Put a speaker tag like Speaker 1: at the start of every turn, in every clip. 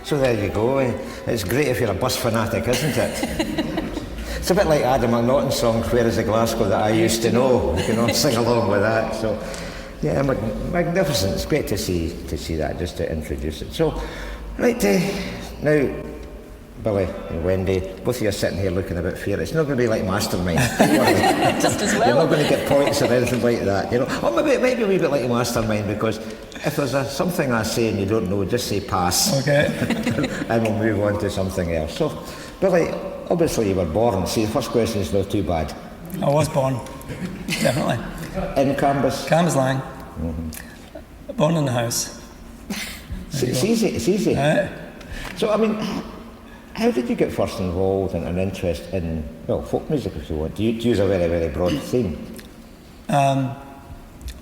Speaker 1: So there you go. It's great if you're a bus fanatic, isn't it? It's a bit like Adam McNaughton's song, Where is the Glasgow That I Used to Know? You can all sing along with that. So, yeah, magnificent. It's great to see that, just to introduce it. So, right, now, Billy and Wendy, both of you are sitting here looking a bit fear. It's not going to be like Mastermind.
Speaker 2: Just as well.
Speaker 1: You're not going to get points or anything like that, you know. Or maybe a wee bit like Mastermind, because if there's something I say and you don't know, just say pass. Okay. And we'll move on to something else. So, Billy, obviously you were born. See, the first question is not too bad.
Speaker 3: I was born, definitely.
Speaker 1: In Cambus?
Speaker 3: Cambuslang. Mm-hmm. Born in the house.
Speaker 1: It's easy, it's easy. So, I mean, how did you get first involved in an interest in, well, folk music, if you want, to use a very, very broad theme?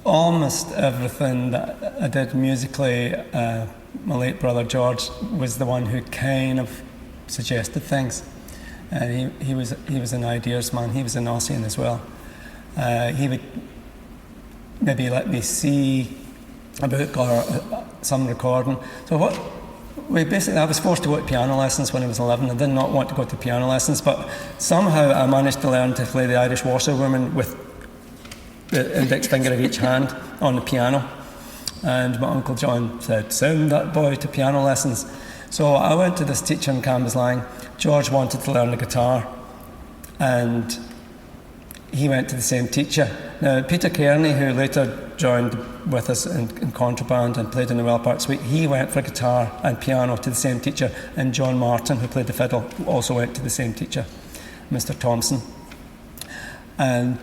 Speaker 3: Almost everything that I did musically, my late brother George was the one who kind of suggested things. He was an ideas man. He was an Aussian as well. He would maybe let me see a book or some recording. So I was forced to go to piano lessons when I was 11. I did not want to go to piano lessons, but somehow I managed to learn to play the Irish Washerwoman with the index finger of each hand on the piano. And my Uncle John said, send that boy to piano lessons. So I went to this teacher in Cambuslang. George wanted to learn the guitar, and he went to the same teacher. Now, Peter Kearney, who later joined with us in contraband and played in the Well Park Suite, he went for guitar and piano to the same teacher, and John Martin, who played the fiddle, also went to the same teacher, Mr. Thompson. And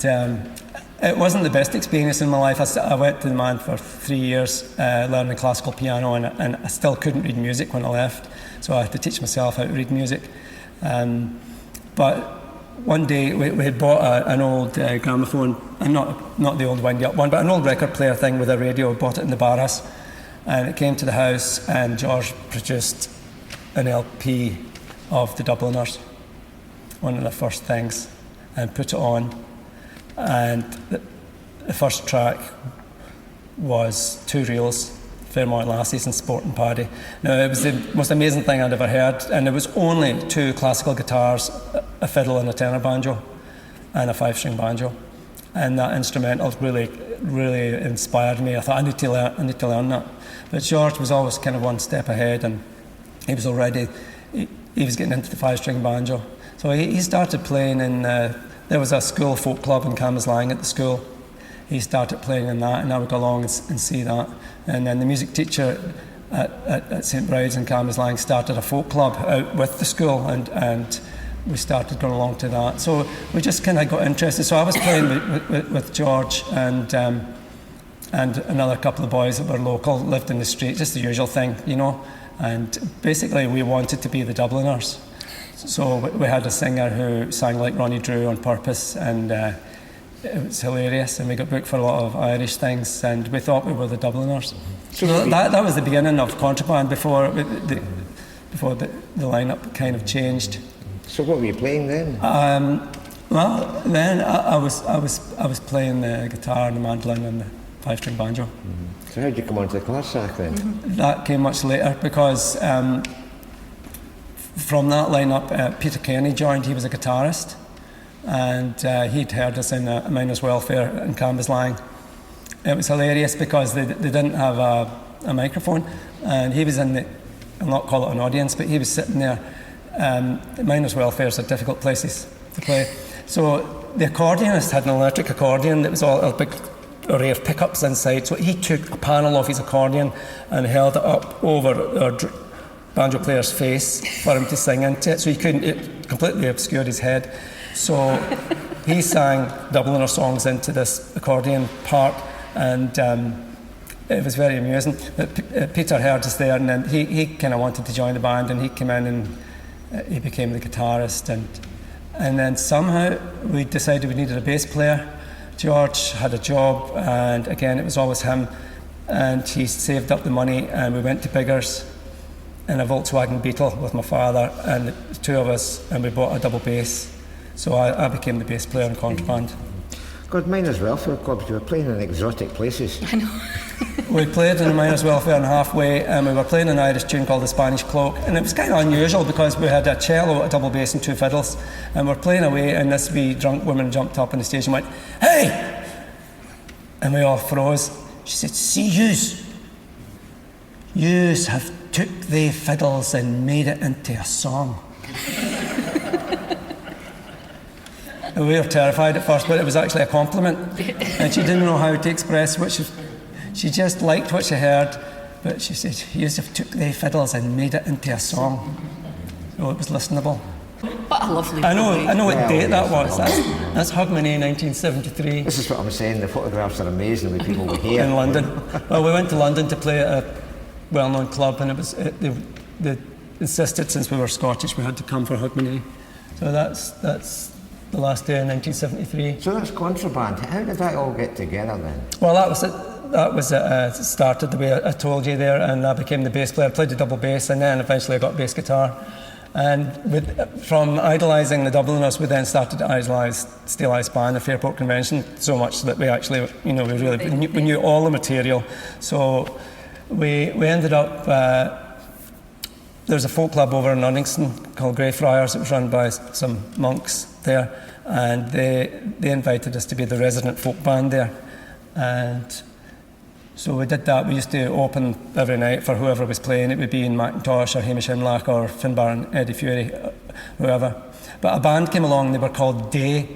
Speaker 3: it wasn't the best experience in my life. I went to the man for 3 years learning classical piano, and I still couldn't read music when I left, so I had to teach myself how to read music. But one day we had bought an old gramophone, and not the old Wendy up one, but an old record player thing with a radio. Bought it in the Barras, and it came to the house, and George produced an LP of the Dubliners, one of the first things, and put it on. And the first track was two reels, Fairmont Lassies and Sporting Paddy. Now, it was the most amazing thing I'd ever heard, and there was only two classical guitars, a fiddle and a tenor banjo, and a 5-string banjo. And that instrumental really, really inspired me. I thought, I need to learn that. But George was always kind of one step ahead, and he was already, he was getting into the 5-string banjo. So he started playing in, there was a school folk club in Cambuslang at the school. He started playing in that, and I would go along and see that. And then the music teacher at St Bride's in Cambuslang started a folk club out with the school, and we started going along to that. So we just kind of got interested. So I was playing with George and another couple of boys that were local, lived in the street, just the usual thing, you know. And basically we wanted to be the Dubliners. So we had a singer who sang like Ronnie Drew on purpose, and it was hilarious, and we got booked for a lot of Irish things, and we thought we were the Dubliners. So that was the beginning of contraband before the lineup kind of changed.
Speaker 1: So what were you playing then?
Speaker 3: Well, then I was playing the guitar and the mandolin and the 5-string banjo.
Speaker 1: Mm-hmm. So how did you come onto the classic then?
Speaker 3: Mm-hmm. That came much later, because from that lineup, Peter Kearney joined. He was a guitarist, and he'd heard us in a miners' welfare in Cambuslang. It was hilarious because they didn't have a microphone, and he was in the, I'll not call it an audience, but he was sitting there. Miners' welfares are difficult places to play. So the accordionist had an electric accordion that was all a big array of pickups inside. So he took a panel of his accordion and held it up over our banjo player's face for him to sing into it. So he couldn't, it completely obscured his head. So he sang Dubliner songs into this accordion part, and it was very amusing. Peter heard us there, and then he kind of wanted to join the band, and he came in and he became the guitarist, and then somehow we decided we needed a bass player. George had a job, and again it was always him, and he saved up the money, and we went to Biggers in a Volkswagen Beetle with my father and the two of us, and we bought a double bass. So I became the bass player in contraband.
Speaker 1: God, Miners Welfare Clubs, you were playing in exotic places.
Speaker 2: I know.
Speaker 3: We played in the Miners' Welfare and Halfway, and we were playing an Irish tune called The Spanish Cloak, and it was kind of unusual because we had a cello, a double bass and two fiddles, and we're playing away, and this wee drunk woman jumped up on the stage and went, "Hey!" And we all froze. She said, "See yous have took the fiddles and made it into a song." And we were terrified at first, but it was actually a compliment, and she didn't know how to express what she just liked what she heard, but she said, "Yous have took the fiddles and made it into a song." So it was listenable.
Speaker 2: What a lovely
Speaker 3: I know what
Speaker 1: Well,
Speaker 3: date that
Speaker 1: yes,
Speaker 3: was. That's Hogmanay, 1973.
Speaker 1: This is what I'm saying, the photographs are amazing with people with hair.
Speaker 3: In London. Well, we went to London to play at a well-known club, and it was they insisted, since we were Scottish, we had to come for Hogmanay. So that's the last day in 1973.
Speaker 1: So that's Contraband. How did that all get together then?
Speaker 3: Well, that was it. Started the way I told you there, and I became the bass player. I played the double bass, and then eventually I got bass guitar. And from idolising the Dubliners, we then started to idolise Steel Ice Band, the Fairport Convention, so much that we actually, we knew all the material. So we ended up. There's a folk club over in Uddingston called Greyfriars. It was run by some monks there, and they invited us to be the resident folk band there, and so we did that. We used to open every night for whoever was playing. It would be Ian McIntosh or Hamish Imlach or Finbar and Eddie Fury, whoever. But a band came along, they were called Day,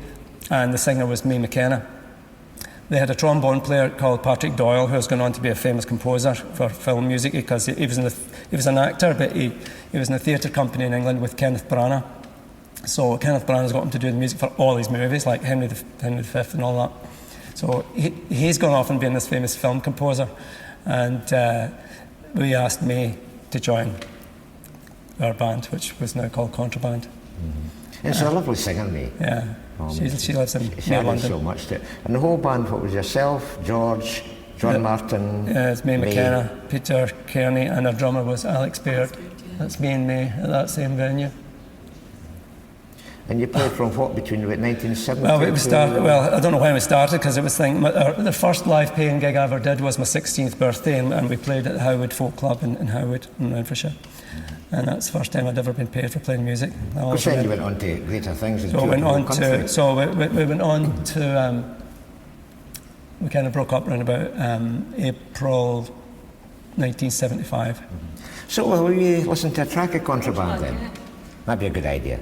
Speaker 3: and the singer was Mae McKenna. They had a trombone player called Patrick Doyle, who was going on to be a famous composer for film music, because he was an actor, but he was in a theatre company in England with Kenneth Branagh. So Kenneth Branagh's got him to do the music for all his movies, like Henry V and all that. So he's gone off and been this famous film composer, and we asked Mae to join our band, which was now called Contraband.
Speaker 1: Mm-hmm. And she's a lovely singer, Mae.
Speaker 3: Yeah, she lives in
Speaker 1: She added
Speaker 3: London.
Speaker 1: so much to it. And the whole band, what was yourself, George, John Martin?
Speaker 3: Yeah, it's Mae McKenna, Peter Kearney, and our drummer was Alex Baird. That's me and Mae at that same venue.
Speaker 1: And you played from what, between 1970?
Speaker 3: Well, I don't know when we started, because it was the first live paying gig I ever did was my 16th birthday, and we played at the Heywood Folk Club in Heywood in Renfrewshire. And that's the first time I'd ever been paid for playing music.
Speaker 1: Because then you went on to greater things.
Speaker 3: We went on to we kind of broke up around about April 1975.
Speaker 1: Mm-hmm. So will we listen to a track of Contraband then? That'd be a good idea.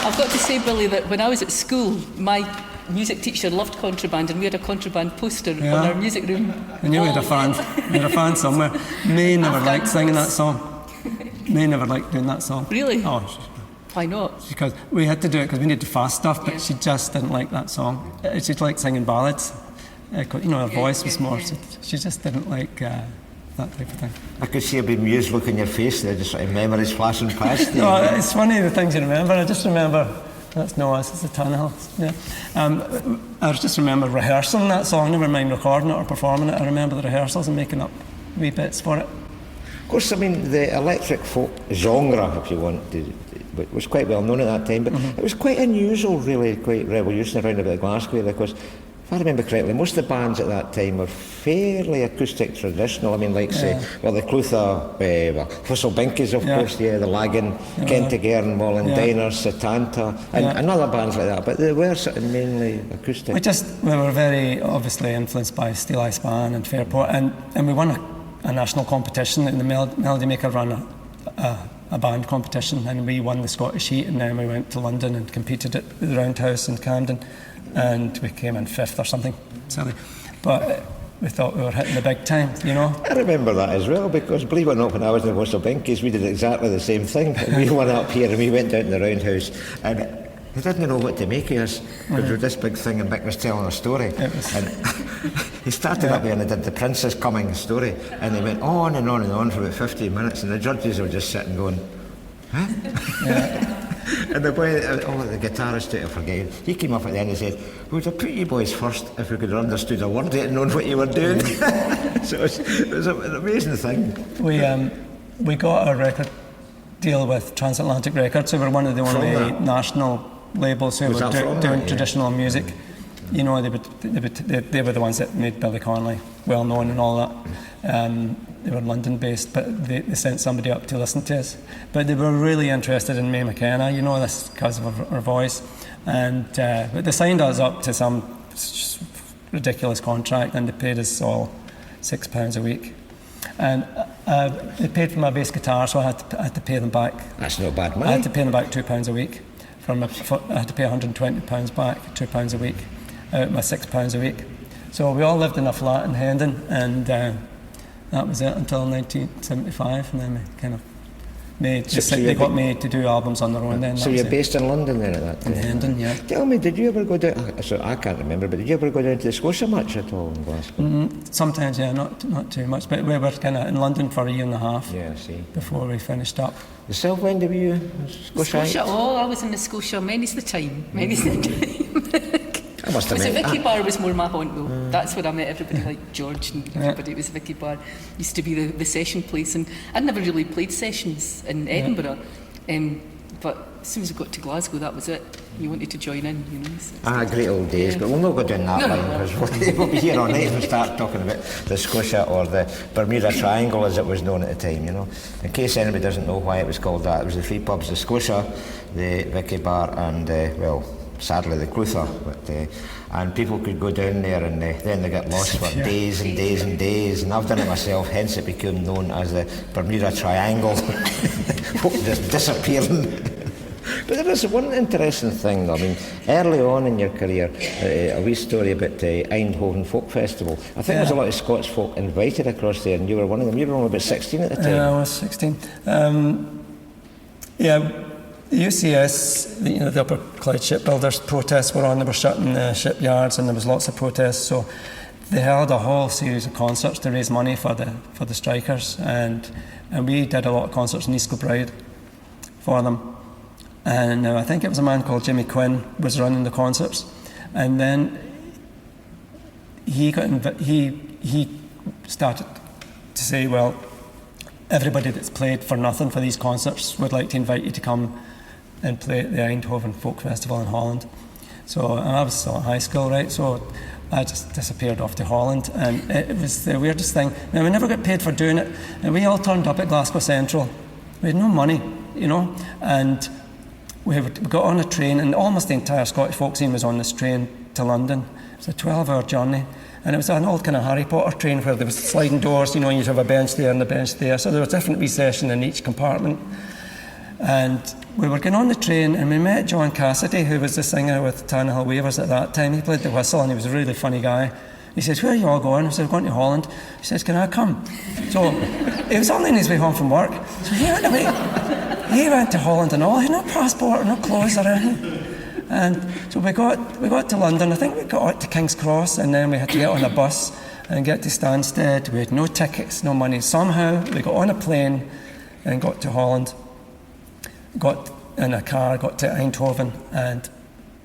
Speaker 2: I've got to say, Billy, that when I was at school, my music teacher loved contraband, and we had a contraband poster on our music room.
Speaker 3: I knew we had a fan. We had a fan somewhere. May never liked singing that song. May never liked doing that song.
Speaker 2: Really?
Speaker 3: Oh,
Speaker 2: why not?
Speaker 3: because we had to do it because we needed to fast stuff, but she just didn't like that song. She liked singing ballads. Her voice was more. She just didn't like that type of thing.
Speaker 1: I could see a big amused look on your face there, just sort of memories flashing past you.
Speaker 3: No, it's funny the things you remember. I just remember. That's no us, it's the tunnel. Yeah. I just remember rehearsing that song, never mind recording it or performing it. I remember the rehearsals and making up wee bits for it.
Speaker 1: Of course, I mean, the electric folk genre, if you want, was quite well known at that time, but it was quite unusual, really, quite revolutionary around about Glasgow, because if I remember correctly, most of the bands at that time were fairly acoustic traditional. I mean, like, say, the Clutha, Whistle Binkies, of course, the Lagan, Kentigern, Diners, Satanta, and other bands like that, but they were sort of mainly acoustic.
Speaker 3: We were very obviously influenced by Steel Eye Span and Fairport, and we won a national competition, and the Melody Maker ran a band competition, and we won the Scottish Heat, and then we went to London and competed at the Roundhouse in Camden. And we came in 5th or something silly, but we thought we were hitting the big time,
Speaker 1: I remember that as well, because believe it or not, when I was in the Whistle Binkies, we did exactly the same thing. We went up here and we went down to the Roundhouse, and they didn't know what to make of us, because we were this big thing and Mick was telling a story. And he started up there and they did the Princess Coming story, and they went on and on and on for about 15 minutes, and the judges were just sitting going, huh?
Speaker 3: Yeah.
Speaker 1: And the boy, the guitarist, I forget, he came up at the end and said, we would have put you boys first if we could have understood a word and known what you were doing. So it was an amazing thing.
Speaker 3: We got a record deal with Transatlantic Records, who were one of the only national labels who were doing traditional music. They were the ones that made Billy Connolly well known and all that. They were London based, but they sent somebody up to listen to us. But they were really interested in May McKenna, this because of her voice. And but they signed us up to some ridiculous contract, and they paid us all £6 a week. And they paid for my bass guitar, so I had to pay them back.
Speaker 1: That's not bad money.
Speaker 3: I had to pay them back £2 a week. I had to pay £120 back, £2 a week, out of my £6 a week. So we all lived in a flat in Hendon, and that was it until 1975, and then we kind of they got me to do albums on their own then.
Speaker 1: So you're based in London then at that time?
Speaker 3: In Hendon, yeah.
Speaker 1: Tell me, did you ever go down, so I can't remember, but did you ever go down to the Scotia much at all in Glasgow?
Speaker 3: Sometimes, yeah, not too much, but we were kind of in London for a year and a half before we finished up.
Speaker 1: Yourself, Wendy, were you Scotia?
Speaker 2: I was in the Scotia many's the time.
Speaker 1: I must admit,
Speaker 2: Vicky Bar was more my haunt though. That's where I met everybody like George and everybody. It was Vicky Bar. Used to be the session place, and I'd never really played sessions in Edinburgh. But as soon as we got to Glasgow, that was it. You wanted to join in, So
Speaker 1: great old days, but we'll not go down that line, because we'll be here all night if we start talking about the Scotia or the Bermuda Triangle as it was known at the time, In case anybody doesn't know why it was called that, it was the three pubs, the Scotia, the Vicky Bar, and sadly the Clutha, and people could go down there and then they get lost for days and days and days, and I've done it myself, hence it became known as the Bermuda Triangle. Folk just disappearing. But there is one interesting thing though. I mean, early on in your career, a wee story about the Eindhoven Folk Festival. I think there was a lot of Scots folk invited across there, and you were one of them. You were only about 16 at the time.
Speaker 3: Yeah, I was 16. The UCS, the Upper Clyde Shipbuilders protests were on. They were shutting the shipyards, and there was lots of protests. So they held a whole series of concerts to raise money for the strikers, and we did a lot of concerts in East Kilbride for them. And I think it was a man called Jimmy Quinn was running the concerts, and then he started to say, well, everybody that's played for nothing for these concerts would like to invite you to come and play at the Eindhoven Folk Festival in Holland. So I was still in high school, right? So I just disappeared off to Holland, and it was the weirdest thing. Now, we never got paid for doing it, and we all turned up at Glasgow Central. We had no money, and we got on a train, and almost the entire Scottish folk scene was on this train to London. It was a 12-hour journey, And it was an old kind of Harry Potter train where there was sliding doors, you know, you'd have a bench there and a bench there. So there was a different recession in each compartment. And we were getting on the train and we met John Cassidy, who was the singer with Tannahill Waivers at that time. He played the whistle and he was a really funny guy. He says, where are you all going? I said, we're going to Holland. He says, can I come? So he was only on his way home from work. So he went away. He went to Holland and all. He had no passport, no clothes or anything. And so we got to London. I think we got out to King's Cross and then we had to get on a bus and get to Stansted. We had no tickets, no money. Somehow we got on a plane and got to Holland. Got in a car, got to Eindhoven, and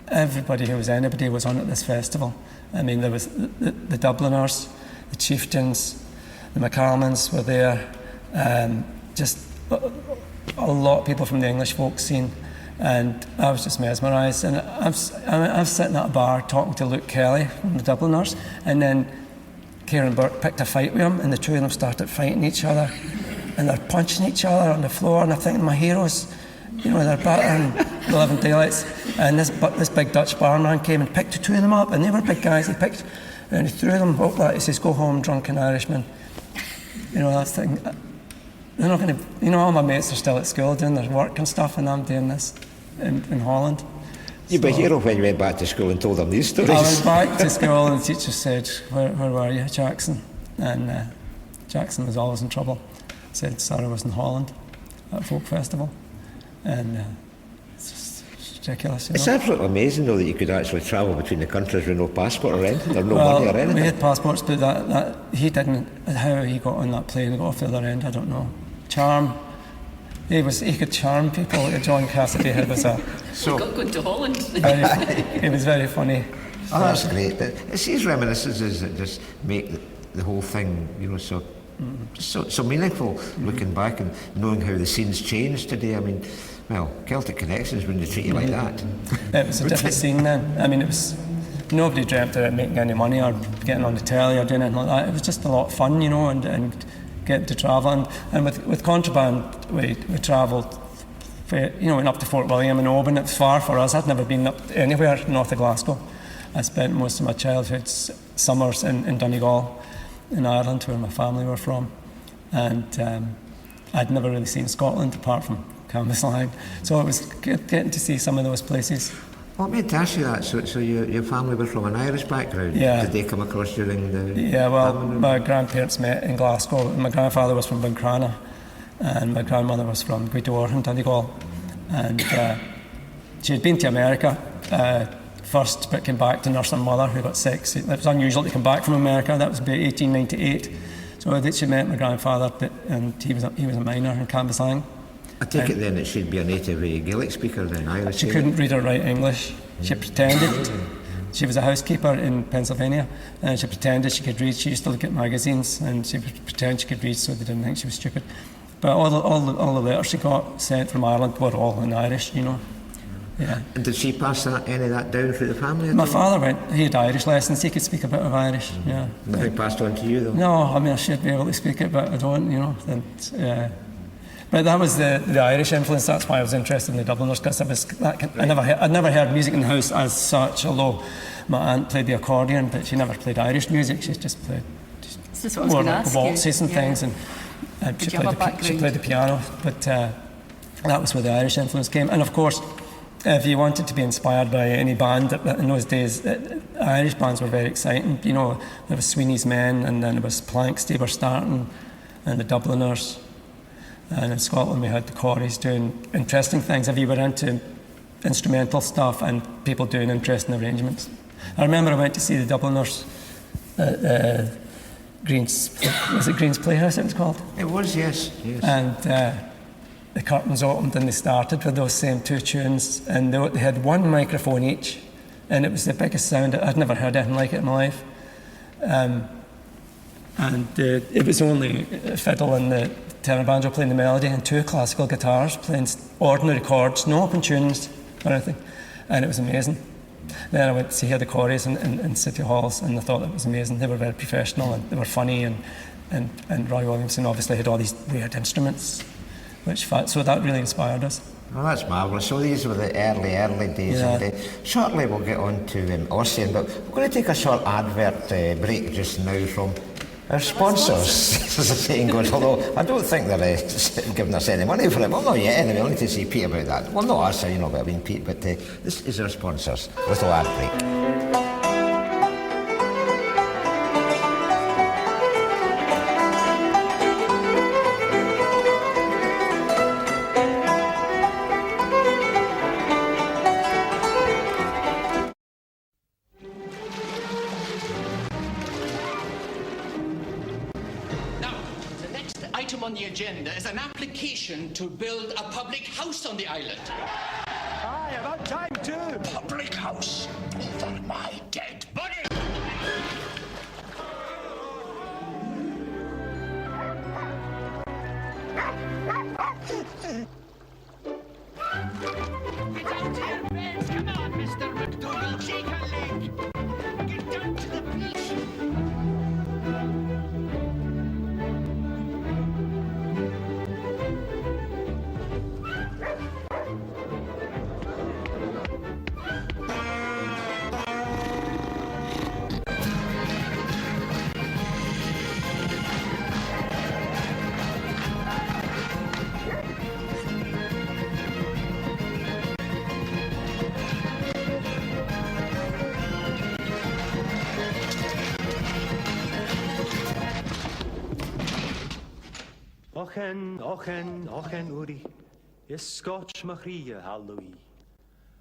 Speaker 3: everybody who was anybody was on at this festival. I mean, there was the Dubliners, the Chieftains, the McCalmans were there, just a lot of people from the English folk scene, and I was just mesmerised. And I was sitting at a bar talking to Luke Kelly from the Dubliners, and then Kieran Burke picked a fight with him, and the two of them started fighting each other, and they're punching each other on the floor, and I'm thinking, my heroes, you know, they're battering the living daylights. And this big Dutch barman came and picked the two of them up, and they were big guys. He picked and he threw them up like, he says, go home, drunken Irishman. You know, that's the thing. They're not going to, you know, all my mates are still at school doing their work and stuff, and I'm doing this in Holland.
Speaker 1: You'd be a hero when you went back to school and told them these stories.
Speaker 3: I went back to school and the teacher said, where were you, Jackson? And Jackson was always in trouble. Said Sarah was in Holland at a folk festival. And it's just ridiculous. You know?
Speaker 1: It's absolutely amazing, though, that you could actually travel between the countries with no passport or anything, or no money or anything.
Speaker 3: We had passports, but that he didn't. How he got on that plane and got off the other end, I don't know. Charm. He could charm people. John Cassidy was a.
Speaker 2: So got going to Holland.
Speaker 3: It was very funny.
Speaker 1: Oh, that's great. But it's these reminiscences that just make the whole thing, you know, so meaningful. Looking back and knowing how the scene's changed today. I mean, well, Celtic Connections wouldn't treat you like that.
Speaker 3: It was a different scene then. I mean, it was nobody dreamt of making any money or getting on the telly or doing anything like that. It was just a lot of fun, you know, and getting to travel. And with Contraband, we travelled, you know, went up to Fort William and Oban. It was far for us. I'd never been up anywhere north of Glasgow. I spent most of my childhood summers in Donegal, in Ireland, where my family were from, and I'd never really seen Scotland apart from Cambuslang, so it was getting to see some of those places.
Speaker 1: Well, let me to ask you that. So your family were from an Irish background?
Speaker 3: Yeah.
Speaker 1: Did they come across during the...
Speaker 3: Yeah, well, my grandparents met in Glasgow. My grandfather was from Buncrana, and my grandmother was from Gweedore in Donegal, and she had been to America first, but came back to nurse her mother, who got sick. So it was unusual to come back from America. That was about 1898. So she met my grandfather, and he was a miner in Cambuslang.
Speaker 1: I take it then that she'd be a native Gaelic speaker then, Irish.
Speaker 3: She couldn't read or write English. She pretended. She was a housekeeper in Pennsylvania, and she pretended she could read. She used to look at magazines, and she would pretend she could read so they didn't think she was stupid. But all the letters she got sent from Ireland were all in Irish, you know. Yeah.
Speaker 1: And did she pass any of that down through the family?
Speaker 3: My father he had Irish lessons. He could speak a bit of Irish. Yeah.
Speaker 1: Nothing passed on to you though?
Speaker 3: No, I mean I should be able to speak it, but I don't, you know. And, but that was the Irish influence. That's why I was interested in the Dubliners, because I'd never heard music in the house as such. Although my aunt played the accordion, but she never played Irish music. She just played more like waltzes and things, and she played the piano. But that was where the Irish influence came. And of course, if you wanted to be inspired by any band in those days, Irish bands were very exciting. You know, there was Sweeney's Men, and then there was Planks, they were starting, and the Dubliners. And in Scotland we had the Corries doing interesting things if you were into instrumental stuff and people doing interesting arrangements. I remember I went to see the Dubliners at Green's Playhouse it was called?
Speaker 1: It was, yes.
Speaker 3: And the curtains opened and they started with those same two tunes, and they had one microphone each, and it was the biggest sound. I'd never heard anything like it in my life. And it was only a fiddle and the tenor banjo playing the melody, and two classical guitars playing ordinary chords, no open tunes or anything, and it was amazing. Then I went to see the Corries in City Halls, and I thought it was amazing. They were very professional and they were funny, and Roy Williamson obviously had all these weird instruments, so that really inspired us.
Speaker 1: Oh, that's marvellous. So these were the early days.
Speaker 3: Yeah.
Speaker 1: And shortly we'll get on to Ossian, but we're going to take a short advert break just now from our sponsors, as the saying goes, although I don't think they're giving us any money for it. Well, not yet anyway. I'll need to see Pete about that. Well, not us, but I mean Pete, but this is our sponsors. Little ad break.
Speaker 4: On the agenda is an application to build a public house on the island.
Speaker 5: Aye, about time too.
Speaker 4: Public house over my dead body. Get out here, Ben. Come on, Mr. McDougal. Shake a leg. Get down to the beach.
Speaker 5: Ochen, Uri. Je Scotch Maria, Halloween.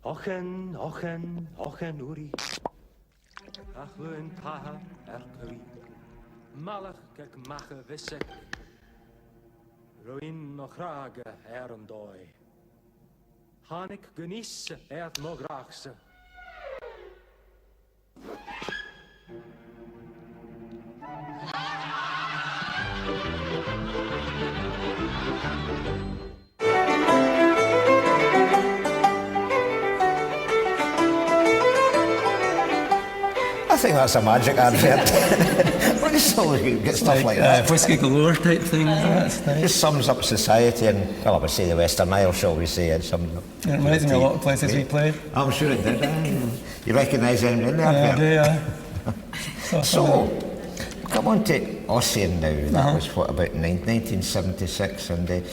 Speaker 5: Ochen, Uri. Ach, wun paha, erkeri. Malach, kek mache wissek. Roin nog rage, erendoi. Hanik genisse, nog graagse.
Speaker 1: I think that's a magic advert. When it's always good, get stuff like that.
Speaker 3: Whiskey galore type thing. That's nice.
Speaker 1: Just sums up society and, well, I would say the Western Isle, shall we say. It
Speaker 3: reminds me of a lot of places we played.
Speaker 1: I'm sure it did. You recognise anyone in there?
Speaker 3: Yeah, I do,
Speaker 1: So, come on to Ossian now. That was, what, about 1976. And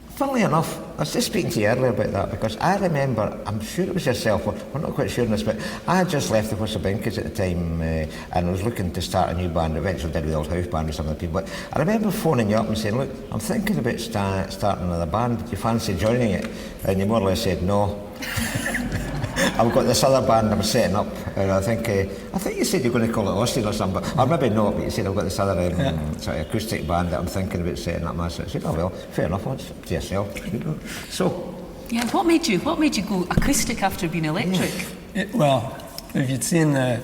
Speaker 1: funnily enough, I was just speaking to you earlier about that because I remember, I'm sure it was yourself, we're not quite sure on this, but I had just left the Whistlebinkers at the time and I was looking to start a new band. Eventually did with the Old House Band with some of the people. But I remember phoning you up and saying, look, I'm thinking about starting another band. Do you fancy joining it? And you more or less said, no. I've got this other band I'm setting up, and I think you said you're going to call it Austin or something, or maybe not, but you said I've got this other sort of acoustic band that I'm thinking about setting up myself. I said, oh well, fair enough, it's up to yourself. So.
Speaker 2: Yeah, what made you go acoustic after being electric?
Speaker 3: Well, if you'd seen the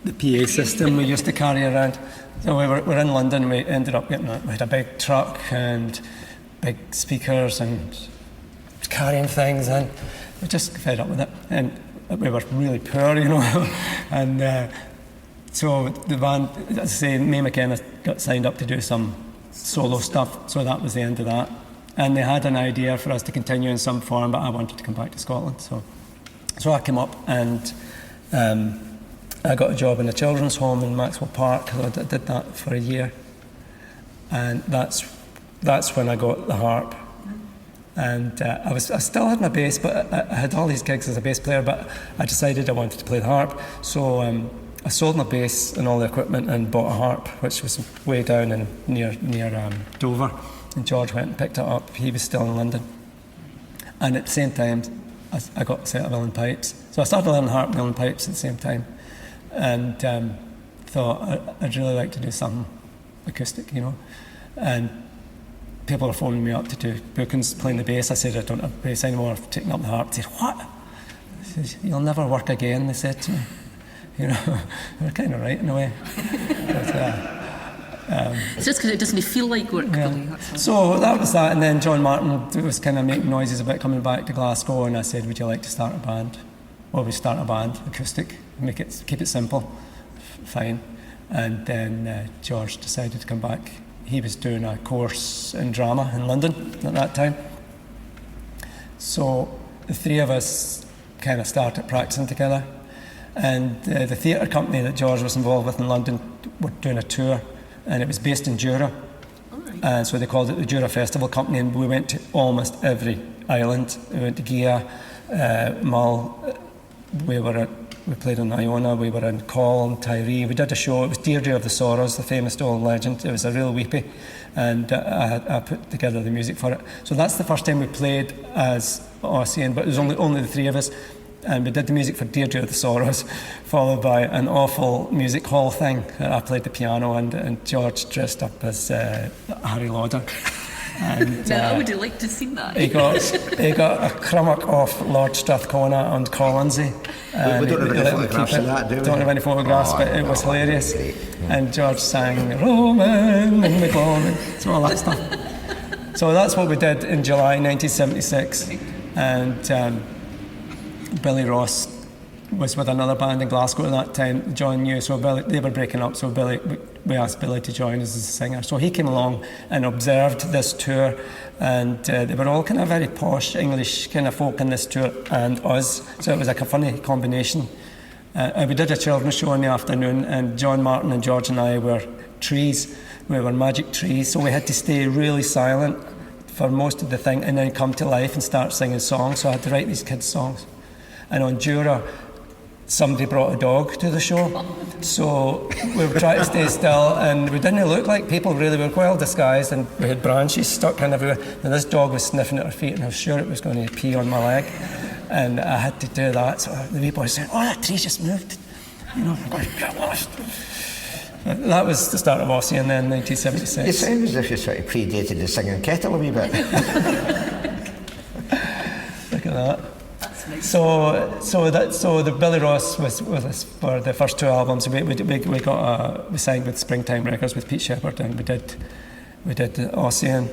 Speaker 3: PA system we used to carry around, so we're in London, we ended up we had a big truck and big speakers and carrying things, and we just fed up with it, and we were really poor, and so the band, as I say, May McKenna got signed up to do some solo stuff, so that was the end of that. And they had an idea for us to continue in some form, but I wanted to come back to Scotland, so I came up and I got a job in a children's home in Maxwell Park. So I did that for a year, and that's when I got the harp. And I still had my bass, but I had all these gigs as a bass player, but I decided I wanted to play the harp. So I sold my bass and all the equipment and bought a harp, which was way down in near Dover. And George went and picked it up. He was still in London. And at the same time, I got a set of uilleann pipes. So I started learning harp and uilleann pipes at the same time. And thought I'd really like to do something acoustic, And people were phoning me up to do bookings playing the bass. I said, I don't have bass anymore, I've taken up the harp. They said, what? I said, you'll never work again, they said to me. They're kind of right in a way. But,
Speaker 2: it's just because it doesn't feel like work.
Speaker 3: Yeah. So that was that, and then John Martin was kind of making noises about coming back to Glasgow, and I said, would you like to start a band? Well, we start a band, acoustic, keep it simple, fine. And then George decided to come back. He was doing a course in drama in London at that time. So the three of us kind of started practicing together. And the theatre company that George was involved with in London were doing a tour, and it was based in Jura. And so they called it the Jura Festival Company, and we went to almost every island. We went to Gia, Mull, we played in Iona, we were in Col and Tyree. We did a show, it was Deirdre of the Sorrows, the famous old legend. It was a real weepy, and I put together the music for it. So that's the first time we played as Ossian, but it was only the three of us. And we did the music for Deirdre of the Sorrows, followed by an awful music hall thing. I played the piano, and George dressed up as Harry Lauder. And,
Speaker 2: Now, I would have liked to have seen that.
Speaker 3: He got a crummock off Lord Strathcona and Collinsey.
Speaker 1: We don't have any photographs of that, do we?
Speaker 3: Don't have any photographs, but it was hilarious. And George sang Roman and McLaurin, so all that stuff. So that's what we did in July 1976. And Billy Ross was with another band in Glasgow at that time, John knew, so they were breaking up, so we asked Billy to join us as a singer. So he came along and observed this tour, and they were all kind of very posh English kind of folk in this tour, and us, so it was like a funny combination. And we did a children's show in the afternoon, and John Martin and George and I were trees. We were magic trees, so we had to stay really silent for most of the thing and then come to life and start singing songs. So I had to write these kids' songs. And on Jura, somebody brought a dog to the show. So we were trying to stay still, and we didn't look like people really. We were well disguised, and we had branches stuck kind of everywhere. And this dog was sniffing at our feet, and I was sure it was going to pee on my leg. And I had to do that. So the wee boy said, "Oh, that tree just moved." You know, I'm going, "Get lost." That was the start of Ossian then, 1976.
Speaker 1: It sounds as if you sort of predated the singing kettle a wee bit.
Speaker 3: Look at that.
Speaker 2: That's nice.
Speaker 3: So the Billy Ross was with us for the first two albums. We signed with Springtime Records with Pete Shepherd, and we did Ossian,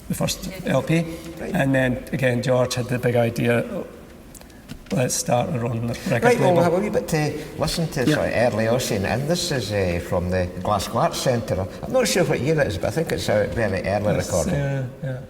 Speaker 3: the first LP, and then again George had the big idea. Let's start a run the record
Speaker 1: Right,
Speaker 3: label.
Speaker 1: we'll have a wee bit to listen to sort of early Ossian, and this is from the Glasgow Arts Centre. I'm not sure what year it is, but I think it's a very early recording.
Speaker 3: Yeah.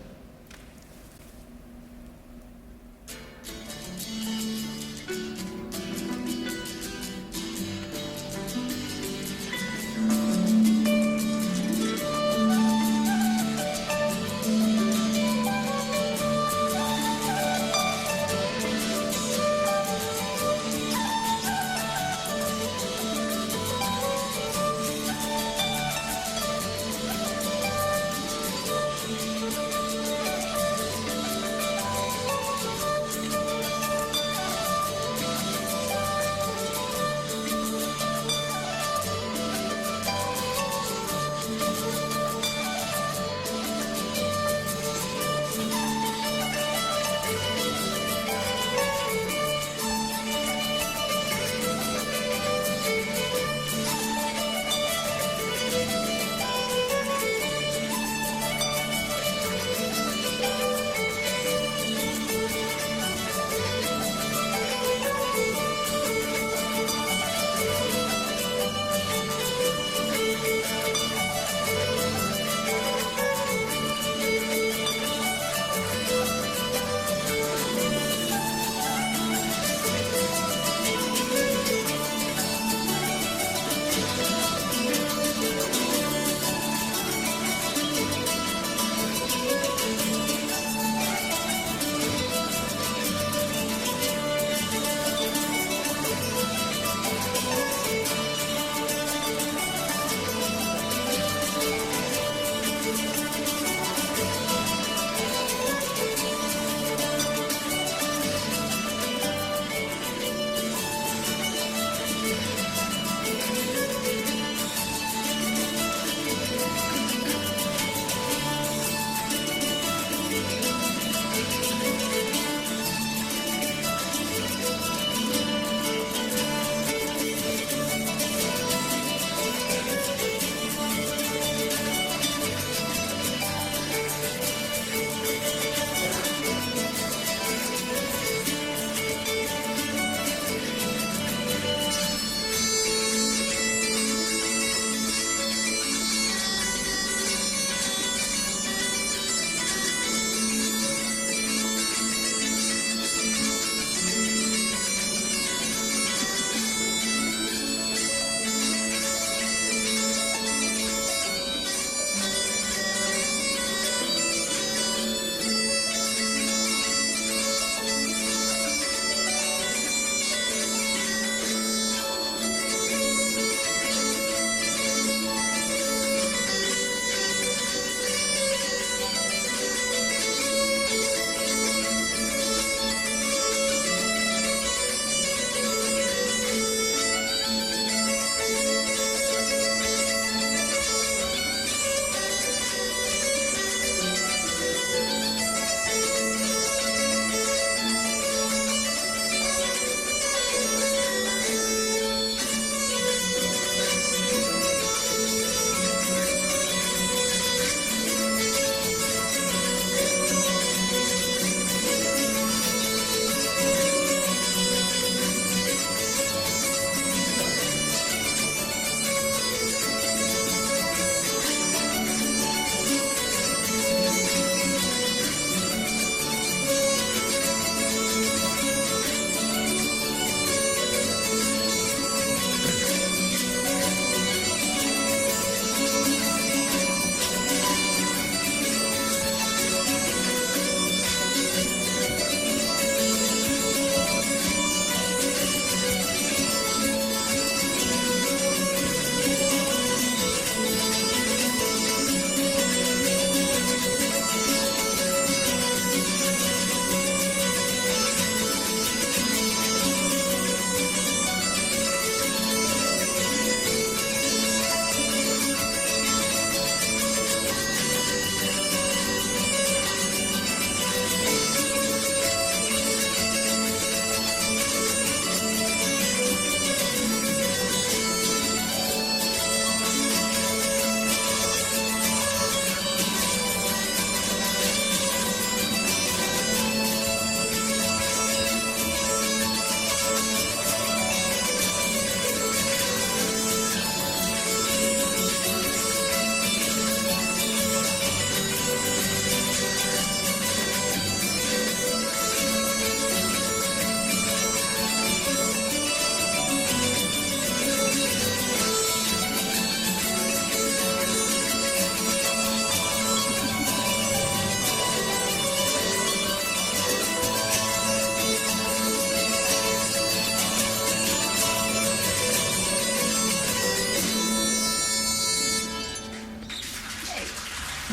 Speaker 3: I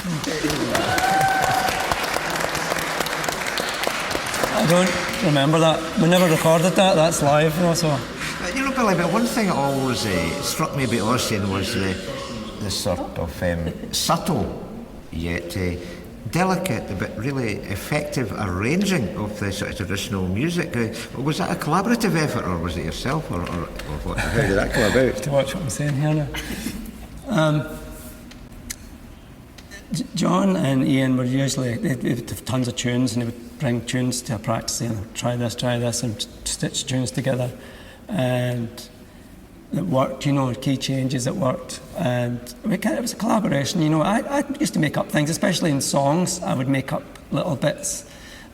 Speaker 3: don't remember that. We never recorded that. That's live, you know. So
Speaker 1: You know, Billy, but one thing that always struck me about Ossian was the sort of subtle yet delicate but really effective arranging of the sort of traditional music. Was that a collaborative effort, or was it yourself, or what? How did that come about?
Speaker 3: to watch what I'm saying here now. John and Ian were usually, they'd have tons of tunes, and they would bring tunes to a practice, you know, try this, and stitch tunes together. And it worked, you know, key changes, it worked. And it was a collaboration, you know. I used to make up things, especially in songs. I would make up little bits.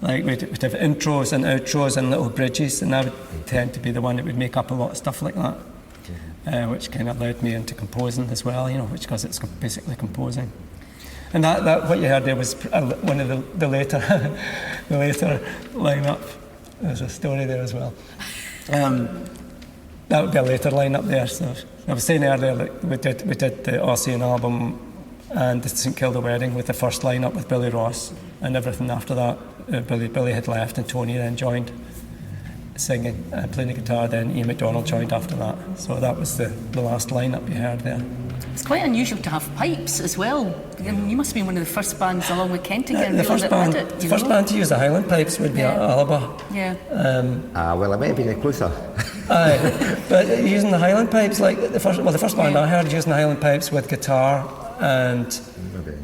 Speaker 3: Like we'd have intros and outros and little bridges, and I would tend to be the one that would make up a lot of stuff like that, which kind of led me into composing as well, you know, because it's basically composing. And that what you heard there was one of the later the later lineup. There's a story there as well. That would be a later lineup there. So I was saying earlier, like we did the Ossian album and the St Kilda Wedding with the first lineup with Billy Ross, and everything after that. Billy had left, and Tony then joined, singing and playing the guitar. Then Ian MacDonald joined after that. So that was the last lineup you heard there.
Speaker 2: It's quite unusual to have pipes as well. I mean, you must have been one of the first bands, along with Kentigan,
Speaker 3: The first band to use the Highland pipes would be Alaba.
Speaker 2: Yeah.
Speaker 1: Well, it may have been a Clutha.
Speaker 3: Aye, but using the Highland pipes, like the first band I heard using the Highland pipes with guitar and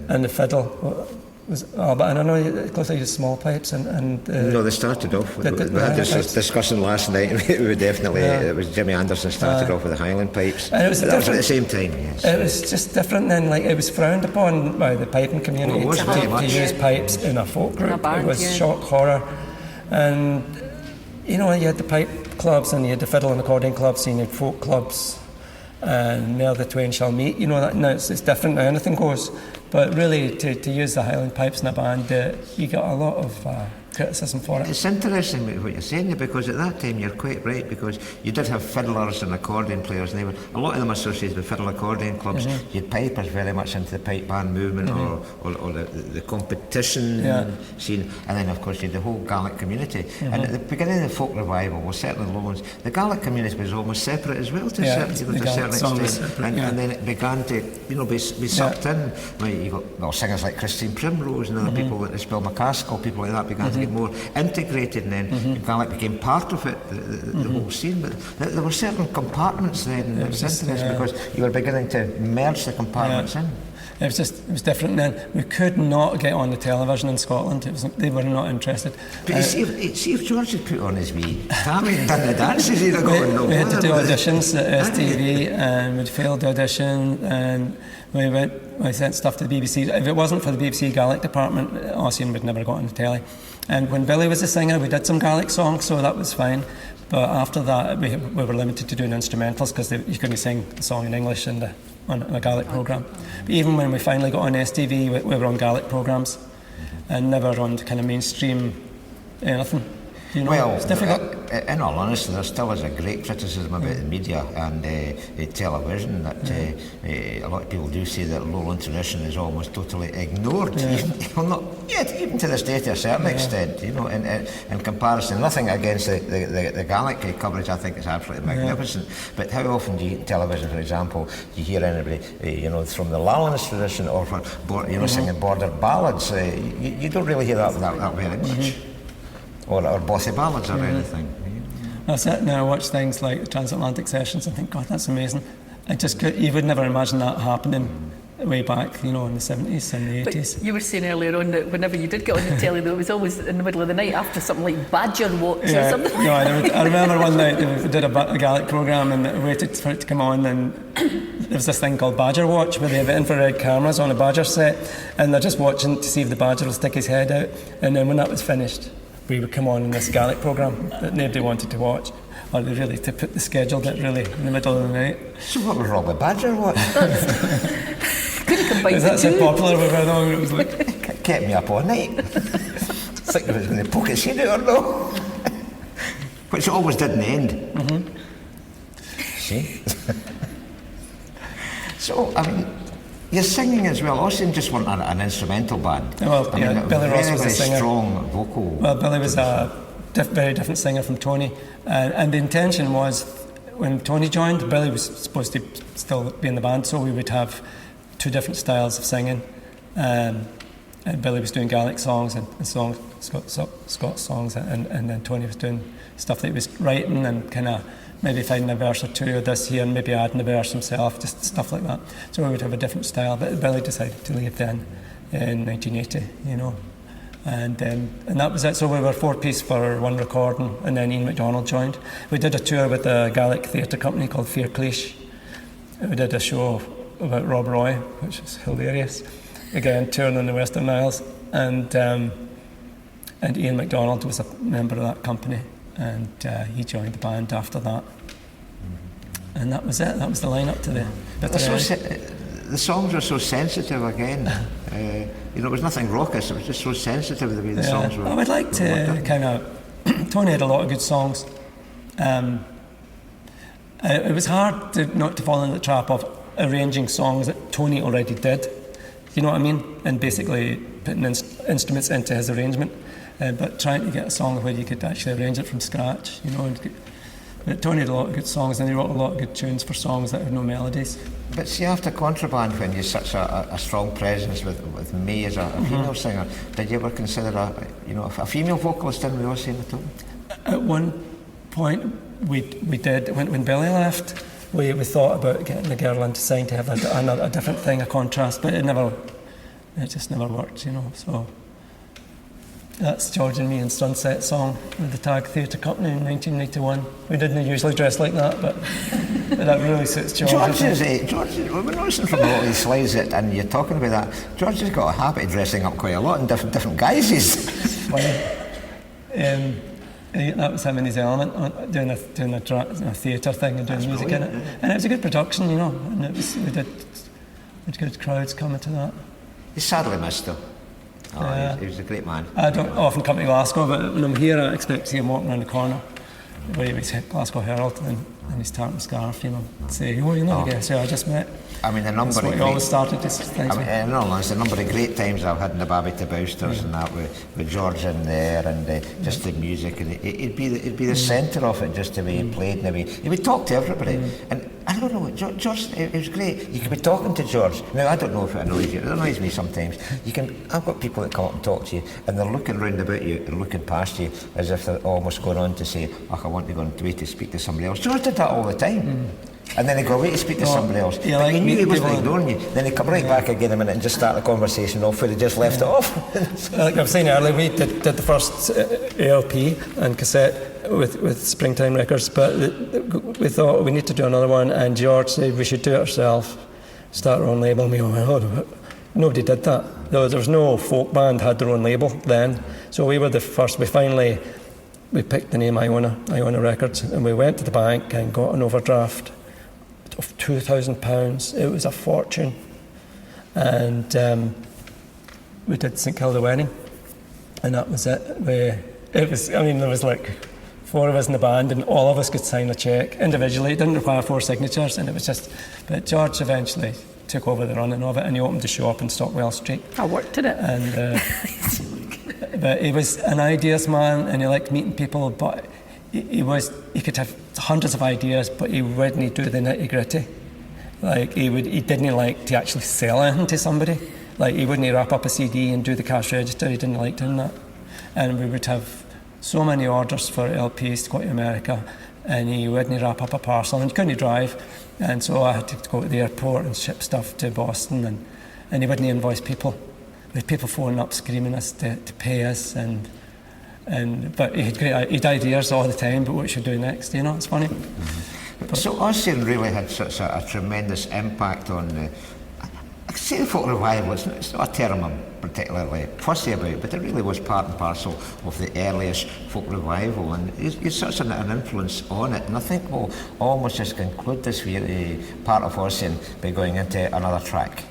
Speaker 3: the fiddle was Alba, and I know Clutha used small pipes and
Speaker 1: No, they started off with we had this discussion last night. We definitely it was Jimmy Anderson started off with the Highland pipes.
Speaker 3: And it was
Speaker 1: that was at the same time. Yes.
Speaker 3: It was just different then. Like it was frowned upon by the piping community to use pipes in a folk group.
Speaker 2: Band,
Speaker 3: it was shock horror, and you know you had the pipe clubs and you had the fiddle and accordion clubs, and you had folk clubs, and now the twain shall meet. You know that now it's different now. Anything goes. But really, to use the Highland pipes in a band, you got a lot of criticism for it.
Speaker 1: It's interesting what you're saying, because at that time you're quite right, because you did have fiddlers and accordion players, and a lot of them associated with fiddle accordion clubs. You had pipers very much into the pipe band movement or the competition scene, and then of course you had the whole Gaelic community. And at the beginning of the folk revival, well, certainly Lowlands, the Gaelic community was almost separate as well to a certain extent, and then it began to be sucked in. You got singers like Christine Primrose and other people like Bill McCaskill, people like that began to get more integrated, and then Gaelic became part of it, the whole scene. But there were certain compartments then, and it was interesting because you were beginning to merge the compartments in.
Speaker 3: It was different then. We could not get on the television in Scotland. They were not interested.
Speaker 1: But see if George had put on his wee Tammy and done the dances, he'd have gone no.
Speaker 3: We had to do auditions at STV, and we'd failed the audition, and we sent stuff to the BBC. If it wasn't for the BBC Gaelic department, Ossian would never got on the telly. And when Billy was a singer, we did some Gaelic songs, so that was fine. But after that, we were limited to doing instrumentals because you couldn't sing the song in English on a Gaelic programme. But even when we finally got on STV, we were on Gaelic programmes and never on kind of mainstream anything. You know,
Speaker 1: well,
Speaker 3: it's difficult.
Speaker 1: In all honesty, there still is a great criticism about the media and television that a lot of people do say that Lowland tradition is almost totally ignored. Even to this day to a certain extent, in comparison. Nothing against the Gaelic coverage, I think it's absolutely magnificent. But how often do you on television, for example, you hear anybody, from the Lowlands tradition or singing border ballads? You don't really hear that very much. Or Bossy ballads or anything.
Speaker 3: I sit now, I watch things like the Transatlantic Sessions and think, God, that's amazing. You would never imagine that happening way back, in the 70s and the 80s.
Speaker 2: But you were saying earlier on that whenever you did get on the telly, though, it was always in the middle of the night after something like Badger Watch or something.
Speaker 3: No, I remember one night we did a Gaelic programme and waited for it to come on, and there was this thing called Badger Watch where they have infrared cameras on a badger set, and they're just watching to see if the badger will stick his head out, and then when that was finished, we would come on in this Gaelic programme that nobody wanted to watch, or they really to put the schedule that really in the middle of the night.
Speaker 1: So what was wrong with Badger Watch?
Speaker 2: Could have combined
Speaker 3: That's so popular with her though. It was like
Speaker 1: it kept me up all night. Think it was going to poke its head out or no. Which it always did in the end. See? So, I mean, You're singing as well. Austin just weren't an instrumental band.
Speaker 3: Well, Billy Ross was
Speaker 1: very
Speaker 3: a singer.
Speaker 1: Strong vocal.
Speaker 3: Well, Billy was a very different singer from Tony, and the intention was when Tony joined, Billy was supposed to still be in the band, so we would have two different styles of singing. And Billy was doing Gaelic songs and songs, Scots songs, and then Tony was doing stuff that he was writing and kind of maybe finding a verse or two of this here and maybe adding a verse himself, just stuff like that. So we would have a different style. But Billy decided to leave then in 1980, you know. And that was it. So we were 4-piece for one recording, and then Ian MacDonald joined. We did a tour with a Gaelic theatre company called Fair Cleash. We did a show about Rob Roy, which was hilarious. Again, touring in the Western Isles, and Ian MacDonald was a member of that company, and he joined the band after that. And that was it. That was the lineup to the.
Speaker 1: The songs were so sensitive again. You know, it was nothing raucous. It was just so sensitive the way the songs were.
Speaker 3: I would like to kind of. Tony had a lot of good songs. It was hard not to fall into the trap of arranging songs that Tony already did. You know what I mean? And basically putting instruments into his arrangement, but trying to get a song where you could actually arrange it from scratch. You know. But Tony had a lot of good songs, and he wrote a lot of good tunes for songs that had no melodies.
Speaker 1: But see, after Contraband, when you're such a strong presence with me as a female singer, did you ever consider a female vocalist in the same at all?
Speaker 3: At one point, we did. When Billy left, we thought about getting the girl in to sing to have a different thing, a contrast, but it just never worked, you know. So that's George and Me and Sunset song with the Tag Theatre Company in 1991. We didn't usually dress like that, but that really suits George.
Speaker 1: George, we've been noticing from a lot of these slides and you're talking about that. George has got a habit of dressing up quite a lot in different guises.
Speaker 3: That was him in his element, doing a theatre thing and doing music in it. And it was a good production, you know, and we had good crowds coming to that.
Speaker 1: He's sadly missed though. He was a great man.
Speaker 3: I don't often come to Glasgow, but when I'm here I expect to see him walking around the corner where he was Glasgow Herald and his tartan scarf, you know, say, oh, you know the guy I just met.
Speaker 1: I mean, the number
Speaker 3: That's what
Speaker 1: of
Speaker 3: he always started his things with.
Speaker 1: In all honesty, the number of great times I've had in the Babbitt Boosters and that with George in there and just the music, and it'd be the centre of it, just the way he played and the way he would talk to everybody. And I don't know, George, it was great. You could be talking to George. Now I don't know if it annoys you. It annoys me sometimes. I've got people that come up and talk to you, and they're looking round about you and looking past you as if they're almost going on to say, "Oh, I want to go and wait to speak to somebody else." George did that all the time. And then he'd go away to speak to somebody else.
Speaker 3: Yeah,
Speaker 1: but
Speaker 3: like
Speaker 1: you knew he wasn't
Speaker 3: people
Speaker 1: ignoring you. Then he'd come right back again a minute and just start the conversation off where he just left it off.
Speaker 3: Like I was saying earlier, we did the first ALP and cassette with Springtime Records, but we thought we need to do another one, and George said we should do it ourselves, start our own label. And we went, oh, nobody did that. There was no folk band had their own label then, so we were the first. We picked the name Iona Records, and we went to the bank and got an overdraft of £2,000. It was a fortune, and we did St Kilda Wedding, and that was it. There was like 4 of us in the band, and all of us could sign a cheque individually. It didn't require 4 signatures, and it was just. But George eventually took over the running of it, and he opened a shop in Stockwell Street.
Speaker 2: I worked at it.
Speaker 3: And but he was an ideas man, and he liked meeting people, but he could have hundreds of ideas, but he wouldn't do the nitty gritty. Like he didn't like to actually sell anything to somebody. Like he wouldn't wrap up a CD and do the cash register. He didn't like doing that. And we would have so many orders for LPs to go to America, and he wouldn't wrap up a parcel, and he couldn't drive, and so I had to go to the airport and ship stuff to Boston, and he wouldn't invoice people. We had people phoning up screaming us to pay us, but he had ideas all the time about what we should do next, you know, it's funny.
Speaker 1: Mm-hmm. So Ossian really had such a tremendous impact on I say the folk revival, it's not a term I'm particularly fussy about, but it really was part and parcel of the earliest folk revival, and it's such an influence on it. And I think we'll almost just conclude this part of Ossian by going into another track.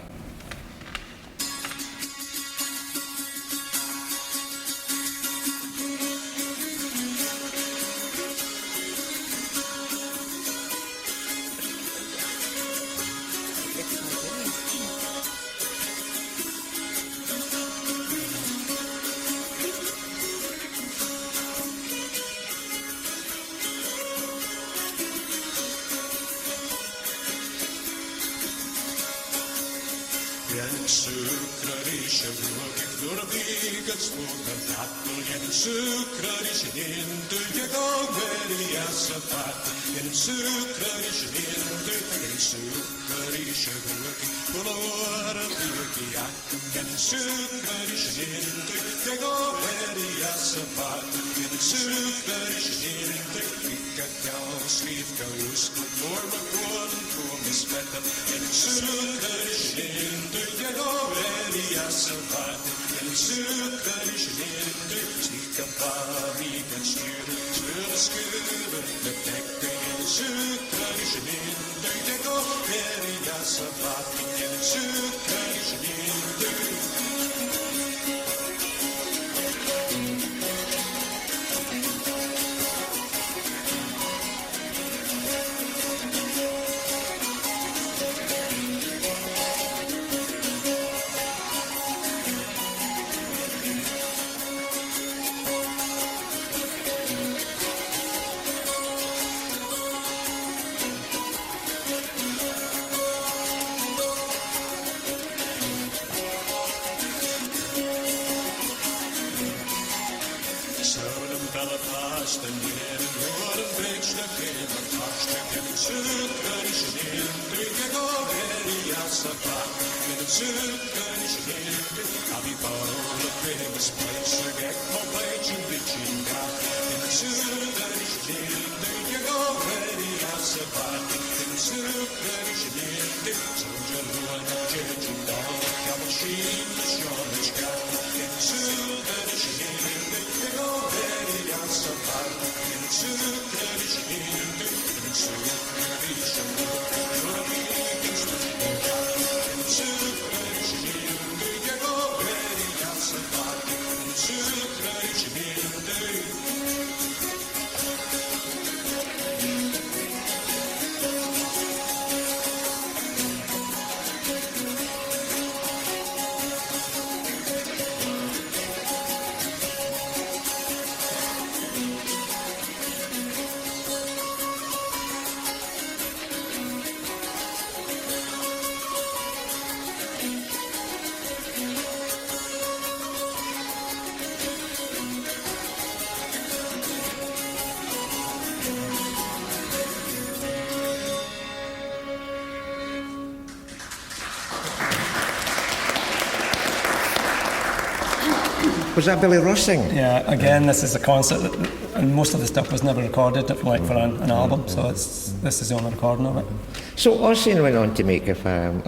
Speaker 1: Was that Billy Ross sing?
Speaker 3: Yeah, again, this is a concert, and most of the stuff was never recorded for an album, so this is the only recording of it.
Speaker 1: So Ossian went on to make seven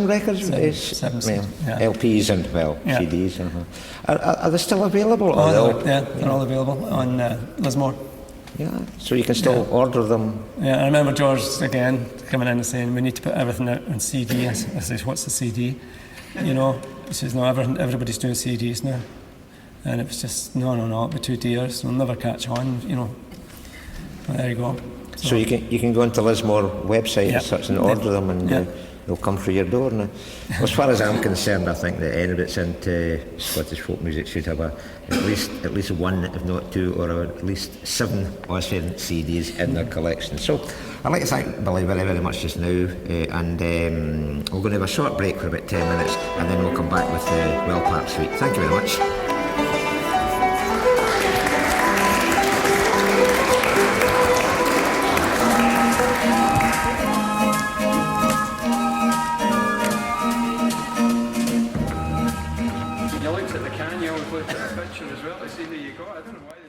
Speaker 1: records,
Speaker 3: Seven, yeah.
Speaker 1: LPs and
Speaker 3: Yeah.
Speaker 1: CDs. Are they still available?
Speaker 3: They're all available on Lismore.
Speaker 1: Yeah, so you can still order them.
Speaker 3: Yeah, I remember George again coming in and saying we need to put everything out on CD. I said, what's the CD? You know, he says no, everybody's doing CDs now, and it was just no, it'll be too dear, so we'll never catch on. You know, but there you go.
Speaker 1: So you can go into Lismore website and such and order them, and they'll come through your door. Now, as far as I'm concerned, I think that anybody that's into Scottish folk music should have at least one, if not two, or at least 7 Ossian CDs in their collection. So I'd like to thank Billy very, very much just now, and we're going to have a short break for about 10 minutes, and then we'll come back with the Well Park Suite. Thank you very much.
Speaker 6: You looked at the can, you always looked at the picture as well to see who you got. I don't know why.